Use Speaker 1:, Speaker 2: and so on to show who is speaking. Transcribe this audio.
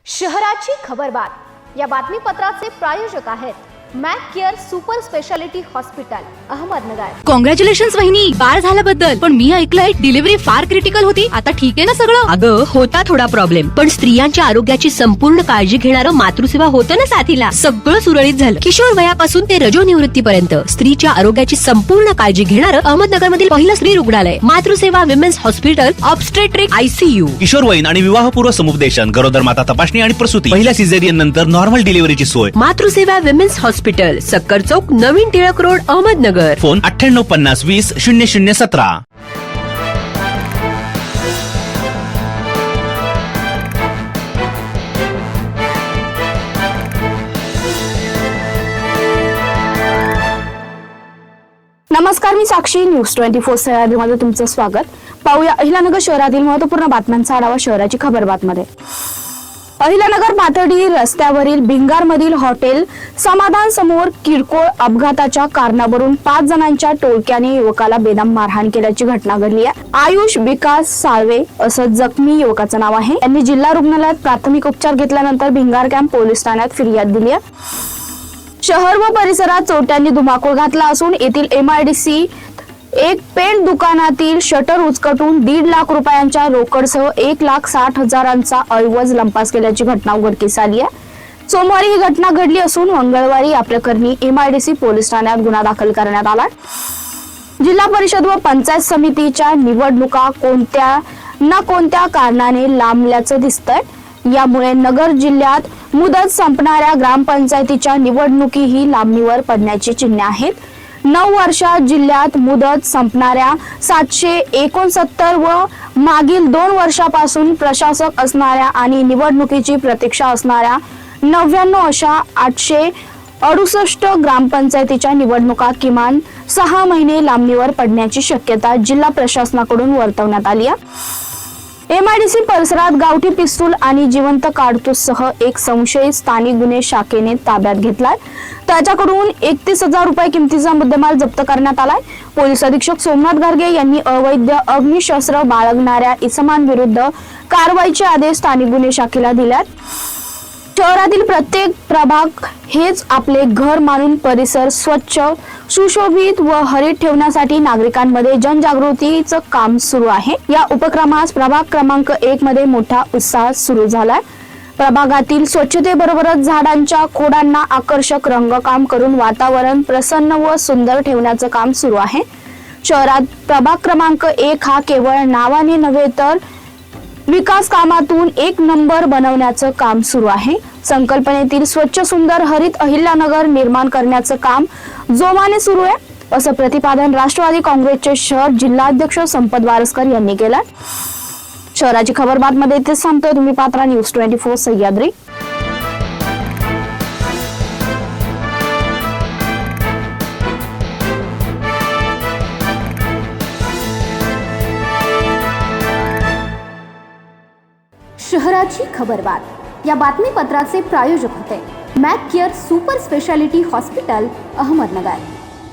Speaker 1: शहराची खबरबात या बातमीपत्राचे प्रायोजक आहेत Mac care super speciality hospital Ahmednagar.
Speaker 2: Congratulations वहिनी, बाळ झाल्याबद्दल। पण मी ऐकलंय डिलिव्हरी फार क्रिटिकल होती। आता ठीक आहे ना सगळं?
Speaker 3: अगं होता थोडा प्रॉब्लेम, पण स्त्रियांच्या आरोग्याची संपूर्ण काळजी घेणारं मातृसेवा होतं ना साथीला। सगळं सुरळीत झालं। किशोर वयापासून ते रजोनिवृत्तीपर्यंत स्त्रीच्या आरोग्याची संपूर्ण काळजी घेणारं अहमदनगर मधील पहिलं स्त्री रुग्णालय Matruseva women's hospital obstetric ICU।
Speaker 4: किशोरवयीन आणि विवाहपूर्व समुपदेशन, गरोदर माता तपासणी आणि प्रसूती, पहिल्या सिझेरियन नंतर नॉर्मल डिलिव्हरीची सोय।
Speaker 3: मातृसेवा विमेन्स हॉस्पिटल, सक्कर चौक, नवीन टिळक रोड, अहमदनगर।
Speaker 4: फोन 9850200017।
Speaker 1: नमस्कार, मी साक्षी, न्यूज 24 सह्याद्रीमध्ये तुमचं स्वागत। पाहूया अहिल्यानगर शहरातील महत्त्वपूर्ण बातम्यांचा आढावा शहराची खबरबातमध्ये। अहिल्यानगर पाथर्डी रस्त्यावरील भिंगारमधील हॉटेल समाधान समोर किरकोळ अपघाताच्या कारणावरून 5 जणांच्या टोळक्याने युवकाला बेदम मारहाण केल्याची घटना घडली आहे। आयुष विकास साळवे असं जखमी युवकाचं नाव आहे। यांनी जिल्हा रुग्णालयात प्राथमिक उपचार घेतल्यानंतर भिंगार कॅम्प पोलीस ठाण्यात फिर्याद दिली आहे। शहर व परिसरात चोरट्यांनी धुमाकूळ घातला असून येथील MIDC एक पेंट दुकानातील शटर उचकटून 1.5 लाख रुपयांच्या रोकडसह 1,60,000चा ऐवज लंपास केल्याची घटना उघडकीस आली आहे। सोमवारी ही घटना घडली असून मंगळवारी या प्रकरणी MIDC पोलीस ठाण्यात गुन्हा दाखल करण्यात आला। जिल्हा परिषद व पंचायत समितीच्या निवडणुका कोणत्या ना कोणत्या कारणाने लांबल्याचं दिसतंय। यामुळे नगर जिल्ह्यात मुदत संपणाऱ्या ग्रामपंचायतीच्या निवडणुकीही लांबणीवर पडण्याची चिन्हे आहेत। 9 वर्षात जिल्ह्यात मुदत संपणाऱ्या 769 व मागील 2 वर्षापासून प्रशासक असणाऱ्या आणि निवडणुकीची प्रतीक्षा असणाऱ्या 99 अशा 868 ग्रामपंचायतीच्या निवडणुका किमान 6 महिने लांबणीवर पडण्याची शक्यता जिल्हा प्रशासनाकडून वर्तवण्यात आली आहे। MIDC परिसरात गावठी पिस्तूल आणि जिवंत काडतूससह एक संशयित स्थानिक गुन्हे शाखेने ताब्यात घेतलाय। त्याच्याकडून 31,000 रुपये किमतीचा मुद्देमाल जप्त करण्यात आलाय। पोलीस अधीक्षक सोमनाथ गार्गे यांनी अवैध अग्निशस्त्र बाळगणाऱ्या इसमांविरुद्ध कारवाईचे आदेश स्थानिक गुन्हे शाखेला दिल्यात। शहरातील प्रत्येक प्रभाग हेच आपले घर मानून परिसर स्वच्छ, सुशोभित व हरित ठेवण्यासाठी नागरिकांमध्ये जनजागृतीचं काम सुरू आहे। या उपक्रमास प्रभाग क्रमांक 1 मध्ये मोठा उत्साह सुरू झालाय। प्रभागातील स्वच्छतेबरोबरच झाडांच्या खोडांना आकर्षक रंगकाम करून वातावरण प्रसन्न व सुंदर ठेवण्याचं काम सुरू आहे। शहरात प्रभाग क्रमांक 1 हा केवळ नावाने नव्हे तर विकास कामातून 1 नंबर बनवण्याचं काम सुरू आहे। संकल्पनेतील स्वच्छ सुंदर हरित अहिल्यानगर निर्माण करण्याचं काम जोमाने सुरू आहे, असं प्रतिपादन राष्ट्रवादी काँग्रेसचे शहर जिल्हाध्यक्ष संपत वारसकर यांनी केलं। शहराची खबरबातमध्ये इथेच थांबतोय। तुम्ही पाहता न्यूज 24 सह्याद्री। शहराची खबरबात या बातमीपत्राचे प्रायोजक होते Mac care super speciality hospital Ahmednagar.